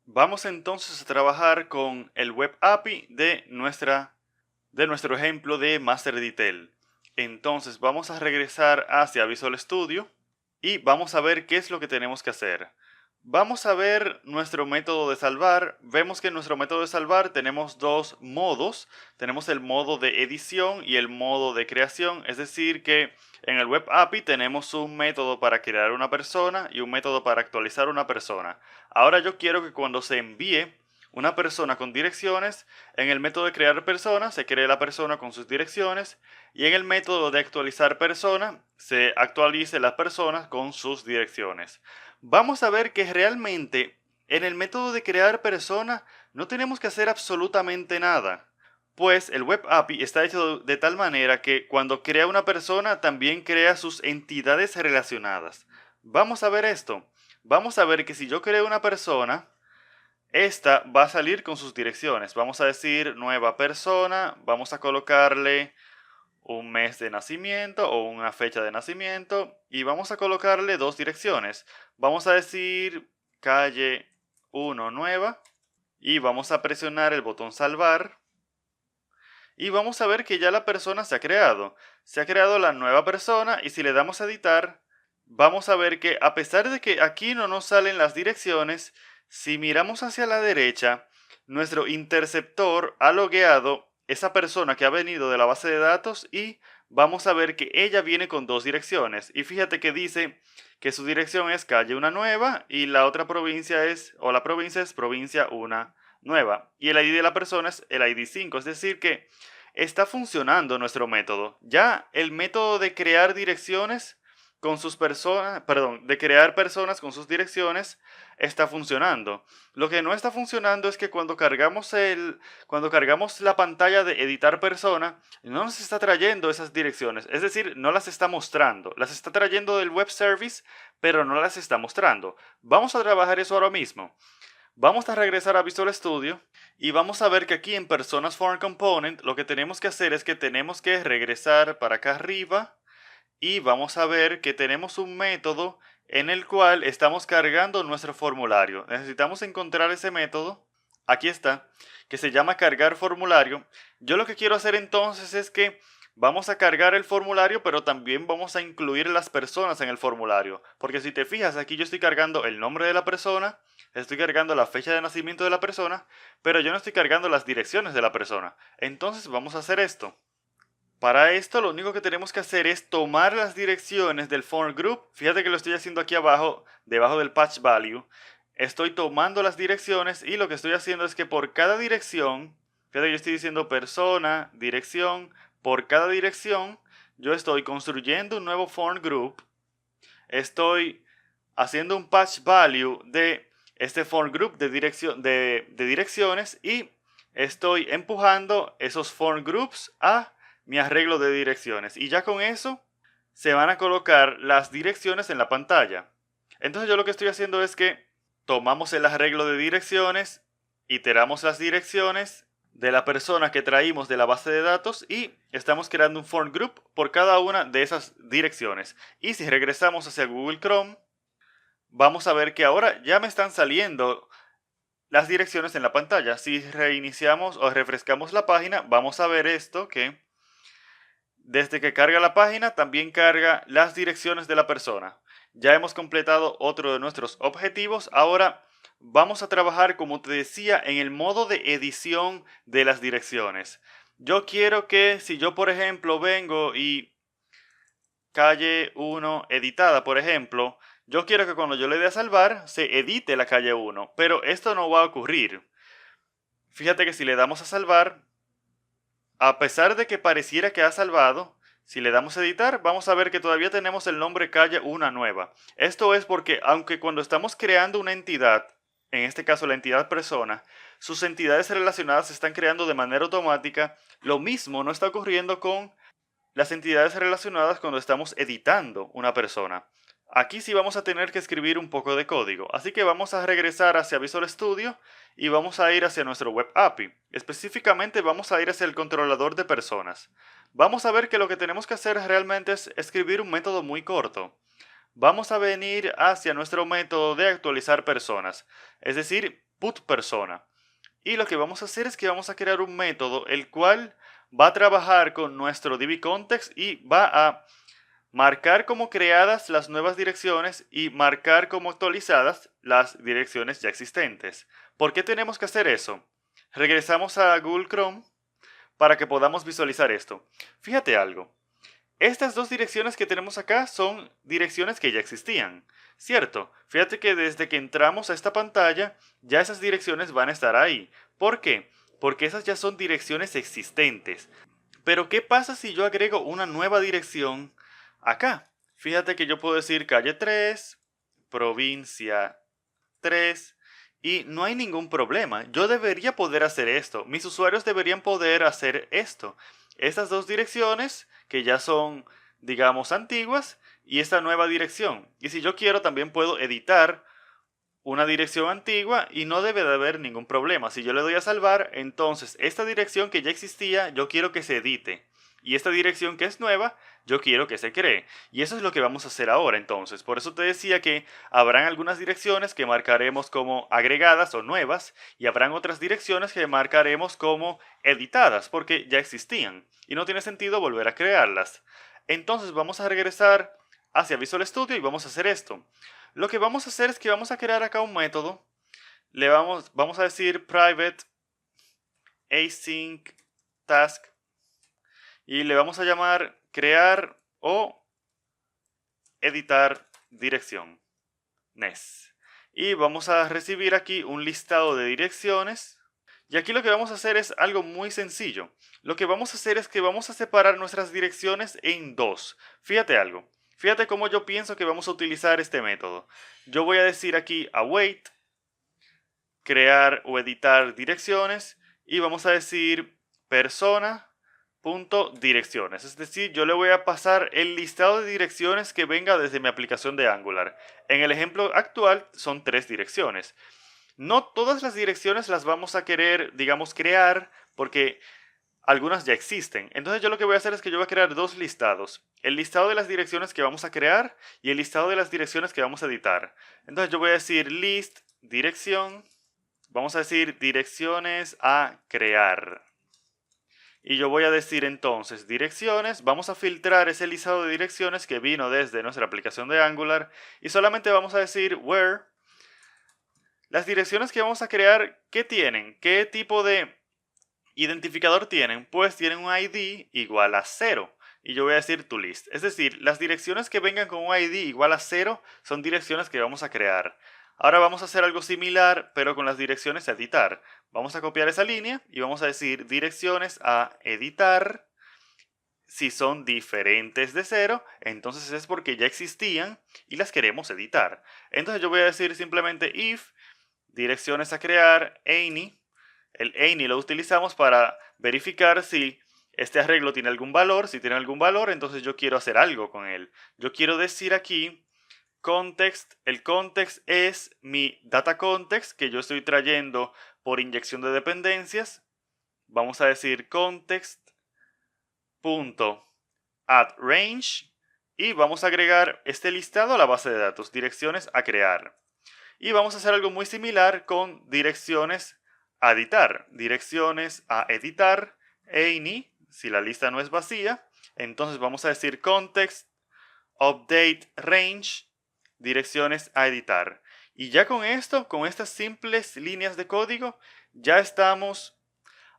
Vamos entonces a trabajar con el Web API de nuestro ejemplo de MasterDetail. Entonces vamos a regresar hacia Visual Studio y vamos a ver qué es lo que tenemos que hacer. Vamos a ver nuestro método de salvar. Vemos que en nuestro método de salvar tenemos dos modos. Tenemos el modo de edición y el modo de creación. Es decir que en el Web API tenemos un método para crear una persona y un método para actualizar una persona. Ahora yo quiero que cuando se envíe una persona con direcciones, en el método de crear persona se cree la persona con sus direcciones y en el método de actualizar persona se actualice las personas con sus direcciones. Vamos a ver que realmente en el método de crear persona no tenemos que hacer absolutamente nada. Pues el Web API está hecho de tal manera que cuando crea una persona también crea sus entidades relacionadas. Vamos a ver esto. Vamos a ver que si yo creo una persona, esta va a salir con sus direcciones. Vamos a decir nueva persona, vamos a colocarle un mes de nacimiento o una fecha de nacimiento y vamos a colocarle dos direcciones. Vamos a decir calle 1 nueva y vamos a presionar el botón salvar y vamos a ver que ya la persona se ha creado. Se ha creado la nueva persona y si le damos a editar, vamos a ver que a pesar de que aquí no nos salen las direcciones, si miramos hacia la derecha, nuestro interceptor ha logueado esa persona que ha venido de la base de datos y vamos a ver que ella viene con dos direcciones. Y fíjate que dice que su dirección es calle una nueva y la otra provincia es, o la provincia es provincia una nueva. Y el ID de la persona es el ID 5, es decir que está funcionando nuestro método. Ya el método de crear direcciones con sus personas, perdón, de crear personas con sus direcciones está funcionando. Lo que no está funcionando es que cuando cargamos la pantalla de editar persona, no nos está trayendo esas direcciones, es decir, no las está mostrando. Las está trayendo del web service, pero no las está mostrando. Vamos a trabajar eso ahora mismo. Vamos a regresar a Visual Studio y vamos a ver que aquí en Personas Form Component lo que tenemos que hacer es que tenemos que regresar para acá arriba y vamos a ver que tenemos un método en el cual estamos cargando nuestro formulario. Necesitamos encontrar ese método, aquí está, que se llama cargar formulario. Yo lo que quiero hacer entonces es que vamos a cargar el formulario, pero también vamos a incluir las personas en el formulario. Porque si te fijas, aquí yo estoy cargando el nombre de la persona, estoy cargando la fecha de nacimiento de la persona, pero yo no estoy cargando las direcciones de la persona. Entonces vamos a hacer esto. Para esto lo único que tenemos que hacer es tomar las direcciones del form group. Fíjate que lo estoy haciendo aquí abajo, debajo del patch value. Estoy tomando las direcciones y lo que estoy haciendo es que por cada dirección, fíjate que yo estoy diciendo persona, dirección, por cada dirección yo estoy construyendo un nuevo form group. Estoy haciendo un patch value de este form group de direcciones y estoy empujando esos form groups a mi arreglo de direcciones. Y ya con eso se van a colocar las direcciones en la pantalla. Entonces yo lo que estoy haciendo es que tomamos el arreglo de direcciones, iteramos las direcciones de la persona que traímos de la base de datos y estamos creando un form group por cada una de esas direcciones. Y si regresamos hacia Google Chrome, vamos a ver que ahora ya me están saliendo las direcciones en la pantalla. Si reiniciamos o refrescamos la página, vamos a ver esto que desde que carga la página también carga las direcciones de la persona. Ya hemos completado otro de nuestros objetivos. Ahora vamos a trabajar, como te decía, en el modo de edición de las direcciones. Yo quiero que si yo, por ejemplo, vengo y calle 1 editada, por ejemplo, yo quiero que cuando yo le dé a salvar se edite la calle 1, pero esto no va a ocurrir. Fíjate que si le damos a salvar, a pesar de que pareciera que ha salvado, si le damos a editar, vamos a ver que todavía tenemos el nombre calle una nueva. Esto es porque aunque cuando estamos creando una entidad, en este caso la entidad persona, sus entidades relacionadas se están creando de manera automática, lo mismo no está ocurriendo con las entidades relacionadas cuando estamos editando una persona. Aquí sí vamos a tener que escribir un poco de código, así que vamos a regresar hacia Visual Studio y vamos a ir hacia nuestro Web API. Específicamente vamos a ir hacia el controlador de personas. Vamos a ver que lo que tenemos que hacer realmente es escribir un método muy corto. Vamos a venir hacia nuestro método de actualizar personas. Es decir, put persona. Y lo que vamos a hacer es que vamos a crear un método el cual va a trabajar con nuestro dbContext y va a marcar como creadas las nuevas direcciones y marcar como actualizadas las direcciones ya existentes. ¿Por qué tenemos que hacer eso? Regresamos a Google Chrome para que podamos visualizar esto. Fíjate algo. Estas dos direcciones que tenemos acá son direcciones que ya existían, ¿cierto? Fíjate que desde que entramos a esta pantalla, ya esas direcciones van a estar ahí. ¿Por qué? Porque esas ya son direcciones existentes. Pero ¿qué pasa si yo agrego una nueva dirección acá? Fíjate que yo puedo decir calle 3, provincia 3, y no hay ningún problema. Yo debería poder hacer esto. Mis usuarios deberían poder hacer esto. Estas dos direcciones que ya son, digamos, antiguas y esta nueva dirección. Y si yo quiero también puedo editar una dirección antigua y no debe de haber ningún problema. Si yo le doy a salvar, entonces esta dirección que ya existía yo quiero que se edite. Y esta dirección que es nueva, yo quiero que se cree. Y eso es lo que vamos a hacer ahora entonces. Por eso te decía que habrán algunas direcciones que marcaremos como agregadas o nuevas. Y habrán otras direcciones que marcaremos como editadas porque ya existían. Y no tiene sentido volver a crearlas. Entonces vamos a regresar hacia Visual Studio y vamos a hacer esto. Lo que vamos a hacer es que vamos a crear acá un método. Vamos a decir private async task y le vamos a llamar crear o editar dirección NES. Y vamos a recibir aquí un listado de direcciones. Y aquí lo que vamos a hacer es algo muy sencillo. Lo que vamos a hacer es que vamos a separar nuestras direcciones en dos. Fíjate algo. Fíjate cómo yo pienso que vamos a utilizar este método. Yo voy a decir aquí await, crear o editar direcciones y vamos a decir persona.direcciones. Es decir, yo le voy a pasar el listado de direcciones que venga desde mi aplicación de Angular. En el ejemplo actual son 3 direcciones. No todas las direcciones las vamos a querer, digamos, crear porque algunas ya existen. Entonces yo lo que voy a hacer es que yo voy a crear dos listados. El listado de las direcciones que vamos a crear y el listado de las direcciones que vamos a editar. Entonces yo voy a decir list dirección. Vamos a decir direcciones a crear. Y yo voy a decir entonces direcciones. Vamos a filtrar ese listado de direcciones que vino desde nuestra aplicación de Angular. Y solamente vamos a decir where. Las direcciones que vamos a crear, ¿qué tienen? ¿Qué tipo de identificador tienen? Pues tienen un ID igual a 0 y yo voy a decir toList. Es decir, las direcciones que vengan con un ID igual a 0 son direcciones que vamos a crear. Ahora vamos a hacer algo similar pero con las direcciones a editar. Vamos a copiar esa línea y vamos a decir direcciones a editar. Si son diferentes de 0, entonces es porque ya existían y las queremos editar. Entonces yo voy a decir simplemente if direcciones a crear any. El any lo utilizamos para verificar si este arreglo tiene algún valor. Si tiene algún valor, entonces yo quiero hacer algo con él. Yo quiero decir aquí context. El context es mi data context que yo estoy trayendo por inyección de dependencias. Vamos a decir context.addRange y vamos a agregar este listado a la base de datos, direcciones a crear. Y vamos a hacer algo muy similar con direcciones a editar. Direcciones a editar, any, si la lista no es vacía. Entonces vamos a decir context, update range, direcciones a editar. Y ya con esto, con estas simples líneas de código, ya estamos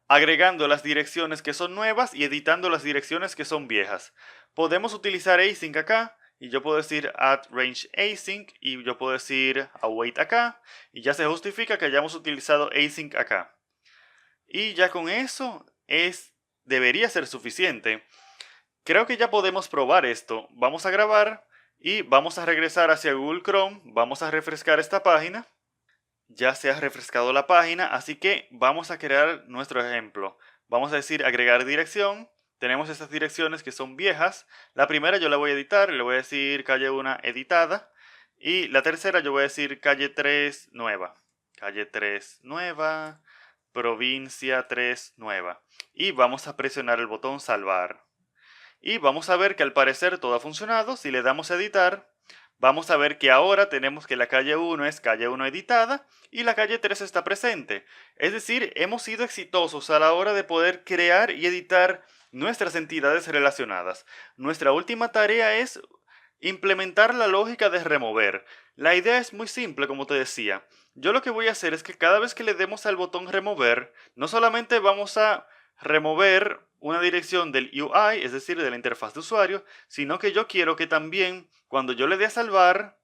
agregando las direcciones que son nuevas y editando las direcciones que son viejas. Podemos utilizar async acá. Y yo puedo decir add range async y yo puedo decir await acá y ya se justifica que hayamos utilizado async acá. Y ya con eso debería ser suficiente. Creo que ya podemos probar esto. Vamos a grabar y vamos a regresar hacia Google Chrome. Vamos a refrescar esta página. Ya se ha refrescado la página, así que vamos a crear nuestro ejemplo. Vamos a decir agregar dirección. Tenemos estas direcciones que son viejas. La primera yo la voy a editar, le voy a decir calle 1 editada. Y la tercera yo voy a decir calle 3 nueva. Calle 3 nueva, provincia 3 nueva. Y vamos a presionar el botón salvar. Y vamos a ver que al parecer todo ha funcionado. Si le damos a editar, vamos a ver que ahora tenemos que la calle 1 es calle 1 editada y la calle 3 está presente. Es decir, hemos sido exitosos a la hora de poder crear y editar nuestras entidades relacionadas. Nuestra última tarea es implementar la lógica de remover. La idea es muy simple, como te decía. Yo lo que voy a hacer es que cada vez que le demos al botón remover, no solamente vamos a remover una dirección del UI, es decir, de la interfaz de usuario, sino que yo quiero que también cuando yo le dé a salvar,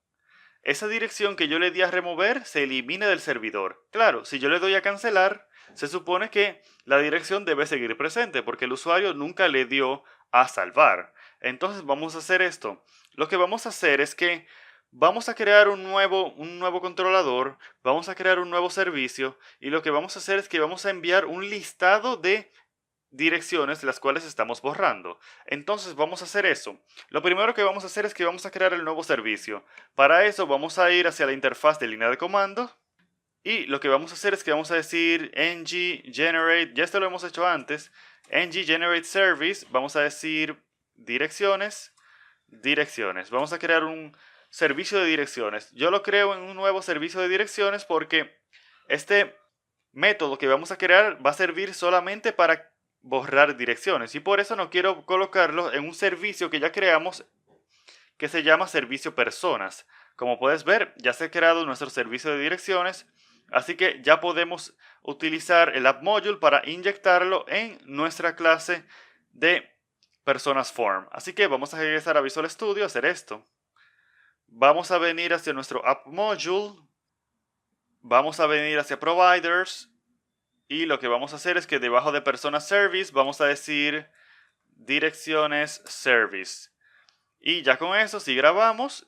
esa dirección que yo le di a remover se elimine del servidor. Claro, si yo le doy a cancelar, se supone que la dirección debe seguir presente porque el usuario nunca le dio a salvar. Entonces vamos a hacer esto. Lo que vamos a hacer es que vamos a crear un nuevo controlador, vamos a crear un nuevo servicio y lo que vamos a hacer es que vamos a enviar un listado de direcciones las cuales estamos borrando. Entonces vamos a hacer eso. Lo primero que vamos a hacer es que vamos a crear el nuevo servicio. Para eso vamos a ir hacia la interfaz de línea de comando y lo que vamos a hacer es que vamos a decir ng generate, ya esto lo hemos hecho antes, ng generate service, vamos a decir direcciones, vamos a crear un servicio de direcciones. Yo lo creo en un nuevo servicio de direcciones porque este método que vamos a crear va a servir solamente para borrar direcciones y por eso no quiero colocarlo en un servicio que ya creamos que se llama servicio personas. Como puedes ver, ya se ha creado nuestro servicio de direcciones, así que ya podemos utilizar el app module para inyectarlo en nuestra clase de personas form. Así que vamos a regresar a Visual Studio a hacer esto. Vamos a venir hacia nuestro app module, vamos a venir hacia providers y lo que vamos a hacer es que debajo de personas service vamos a decir direcciones service. Y ya con eso, si grabamos,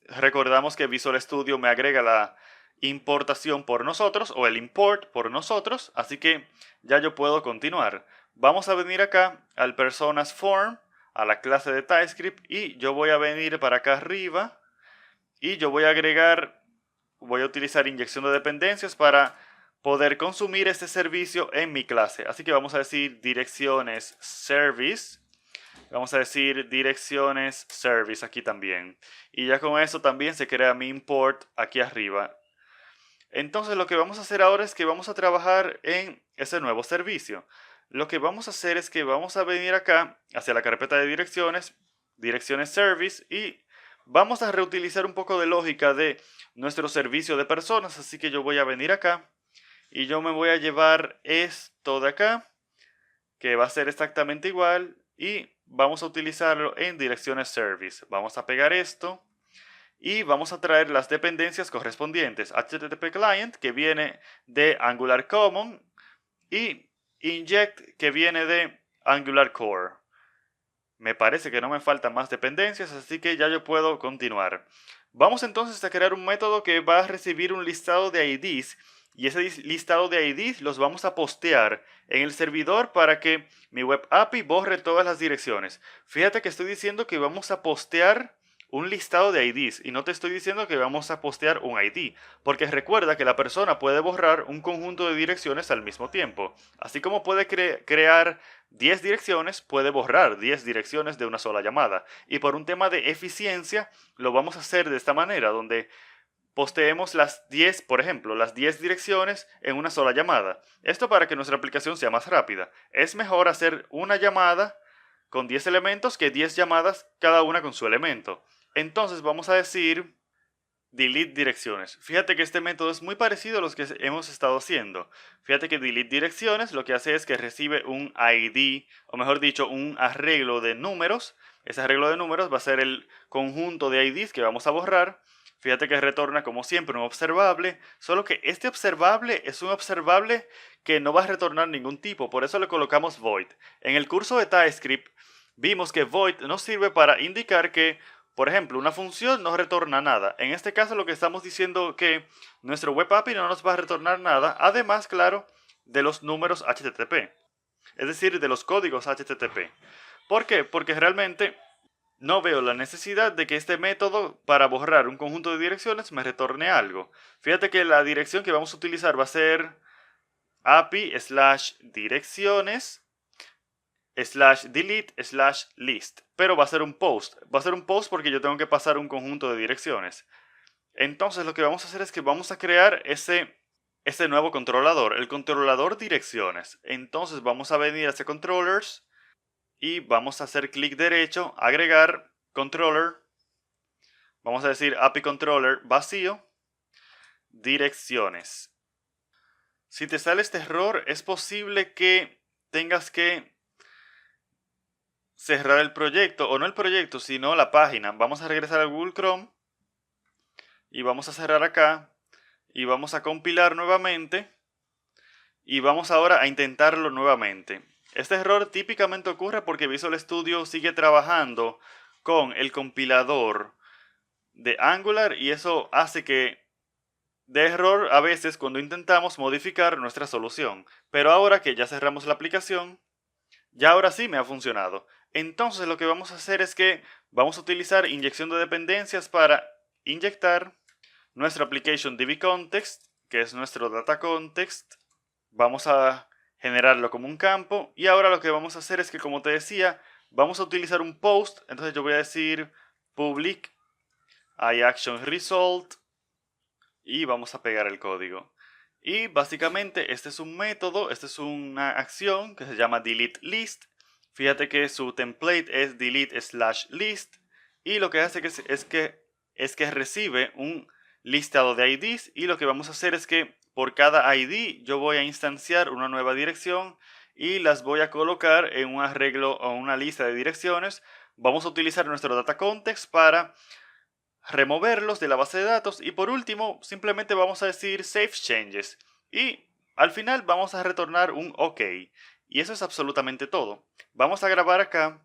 recordamos que Visual Studio me agrega la importación por nosotros o el import por nosotros, así que ya yo puedo continuar. Vamos a venir acá al personas form, a la clase de TypeScript y yo voy a venir para acá arriba y yo voy a agregar, voy a utilizar inyección de dependencias para poder consumir este servicio en mi clase. Así que vamos a decir direcciones service. Vamos a decir direcciones service aquí también. Y ya con eso también se crea mi import aquí arriba. Entonces lo que vamos a hacer ahora es que vamos a trabajar en ese nuevo servicio. Lo que vamos a hacer es que vamos a venir acá hacia la carpeta de direcciones, direcciones service y vamos a reutilizar un poco de lógica de nuestro servicio de personas. Así que yo voy a venir acá y yo me voy a llevar esto de acá, que va a ser exactamente igual y vamos a utilizarlo en direcciones service. Vamos a pegar esto y vamos a traer las dependencias correspondientes. HTTP client que viene de Angular Common y inject que viene de Angular Core. Me parece que no me faltan más dependencias, así que ya yo puedo continuar. Vamos entonces a crear un método que va a recibir un listado de IDs y ese listado de IDs los vamos a postear en el servidor para que mi web API borre todas las direcciones. Fíjate que estoy diciendo que vamos a postear un listado de IDs y no te estoy diciendo que vamos a postear un ID, porque recuerda que la persona puede borrar un conjunto de direcciones al mismo tiempo. Así como puede crear 10 direcciones, puede borrar 10 direcciones de una sola llamada. Y por un tema de eficiencia, lo vamos a hacer de esta manera, donde posteemos las 10, por ejemplo, las 10 direcciones en una sola llamada. Esto para que nuestra aplicación sea más rápida. Es mejor hacer una llamada con 10 elementos que 10 llamadas cada una con su elemento. Entonces vamos a decir delete direcciones. Fíjate que este método es muy parecido a los que hemos estado haciendo. Fíjate que delete direcciones lo que hace es que recibe un ID, o mejor dicho, un arreglo de números. Ese arreglo de números va a ser el conjunto de IDs que vamos a borrar. Fíjate que retorna como siempre un observable, solo que este observable es un observable que no va a retornar ningún tipo, por eso le colocamos void. En el curso de TypeScript vimos que void nos sirve para indicar que, por ejemplo, una función no retorna nada. En este caso lo que estamos diciendo es que nuestro web API no nos va a retornar nada, además, claro, de los números HTTP, es decir, de los códigos HTTP. ¿Por qué? Porque realmente no veo la necesidad de que este método para borrar un conjunto de direcciones me retorne algo. Fíjate que la dirección que vamos a utilizar va a ser api/direcciones /delete/list, pero va a ser un post. Va a ser un post porque yo tengo que pasar un conjunto de direcciones. Entonces lo que vamos a hacer es que vamos a crear ese nuevo controlador, el controlador direcciones. Entonces vamos a venir a ese controllers y vamos a hacer clic derecho, agregar controller. Vamos a decir API controller vacío, direcciones. Si te sale este error, es posible que tengas que cerrar el proyecto, o no el proyecto, sino la página. Vamos a regresar a Google Chrome y vamos a cerrar acá y vamos a compilar nuevamente y vamos ahora a intentarlo nuevamente. Este error típicamente ocurre porque Visual Studio sigue trabajando con el compilador de Angular y eso hace que dé error a veces cuando intentamos modificar nuestra solución. Pero ahora que ya cerramos la aplicación, ya ahora sí me ha funcionado. Entonces lo que vamos a hacer es que vamos a utilizar inyección de dependencias para inyectar nuestro application DB context, que es nuestro data context. Vamos a generarlo como un campo y ahora lo que vamos a hacer es que, como te decía, vamos a utilizar un post. Entonces yo voy a decir public iActionResult y vamos a pegar el código. Y básicamente este es un método, esta es una acción que se llama deleteList. Fíjate que su template es delete/list y lo que hace es que recibe un listado de IDs y lo que vamos a hacer es que por cada ID yo voy a instanciar una nueva dirección y las voy a colocar en un arreglo o una lista de direcciones. Vamos a utilizar nuestro data context para removerlos de la base de datos y por último simplemente vamos a decir save changes y al final vamos a retornar un OK y eso es absolutamente todo. Vamos a grabar acá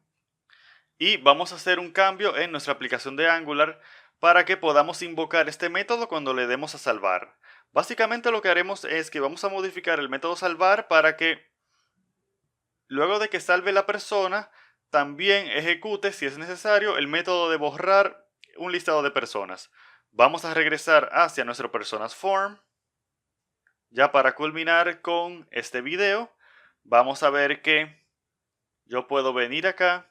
y vamos a hacer un cambio en nuestra aplicación de Angular para que podamos invocar este método cuando le demos a salvar. Básicamente lo que haremos es que vamos a modificar el método salvar para que luego de que salve la persona también ejecute, si es necesario, el método de borrar un listado de personas. Vamos a regresar hacia nuestro personas form. Ya para culminar con este video, vamos a ver que yo puedo venir acá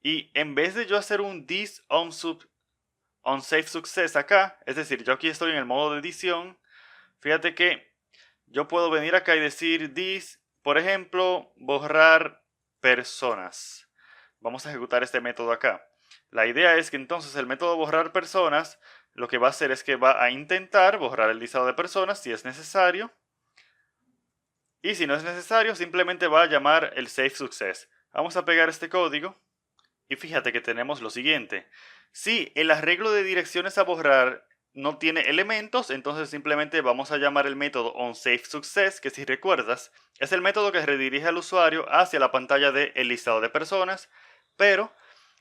y en vez de yo hacer un this onSave success acá, es decir, yo aquí estoy en el modo de edición, fíjate que yo puedo venir acá y decir this, por ejemplo, borrar personas. Vamos a ejecutar este método acá. La idea es que entonces el método borrar personas lo que va a hacer es que va a intentar borrar el listado de personas si es necesario. Y si no es necesario, simplemente va a llamar el save success. Vamos a pegar este código. Y fíjate que tenemos lo siguiente. Si el arreglo de direcciones a borrar no tiene elementos, entonces simplemente vamos a llamar el método onSaveSuccess, que si recuerdas, es el método que redirige al usuario hacia la pantalla del listado de personas. Pero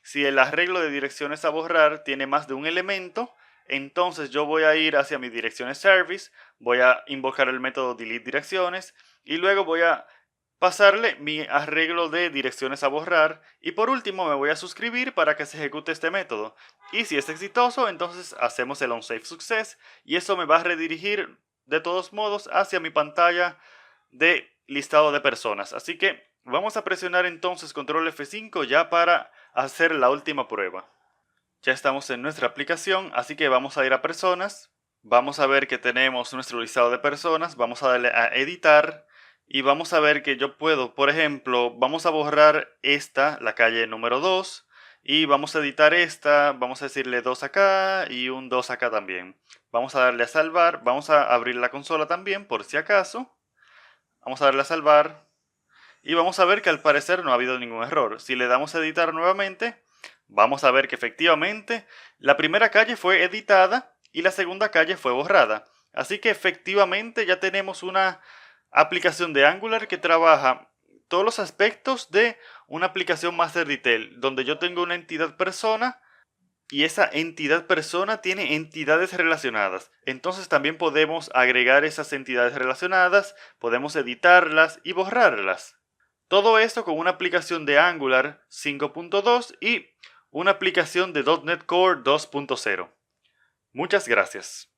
si el arreglo de direcciones a borrar tiene más de un elemento, entonces yo voy a ir hacia mi direcciones service, voy a invocar el método deleteDirecciones y luego voy a pasarle mi arreglo de direcciones a borrar y por último me voy a suscribir para que se ejecute este método. Y si es exitoso, entonces hacemos el onSaveSuccess y eso me va a redirigir de todos modos hacia mi pantalla de listado de personas. Así que vamos a presionar entonces control F5 ya para hacer la última prueba. Ya estamos en nuestra aplicación, así que vamos a ir a personas. Vamos a ver que tenemos nuestro listado de personas, vamos a darle a editar. Y vamos a ver que yo puedo, por ejemplo, vamos a borrar esta, la calle número 2. Y vamos a editar esta, vamos a decirle 2 acá y un 2 acá también. Vamos a darle a salvar, vamos a abrir la consola también por si acaso. Vamos a darle a salvar. Y vamos a ver que al parecer no ha habido ningún error. Si le damos a editar nuevamente, vamos a ver que efectivamente la primera calle fue editada y la segunda calle fue borrada. Así que efectivamente ya tenemos una aplicación de Angular que trabaja todos los aspectos de una aplicación Master Detail, donde yo tengo una entidad persona y esa entidad persona tiene entidades relacionadas. Entonces también podemos agregar esas entidades relacionadas, podemos editarlas y borrarlas. Todo esto con una aplicación de Angular 5.2 y una aplicación de .NET Core 2.0. Muchas gracias.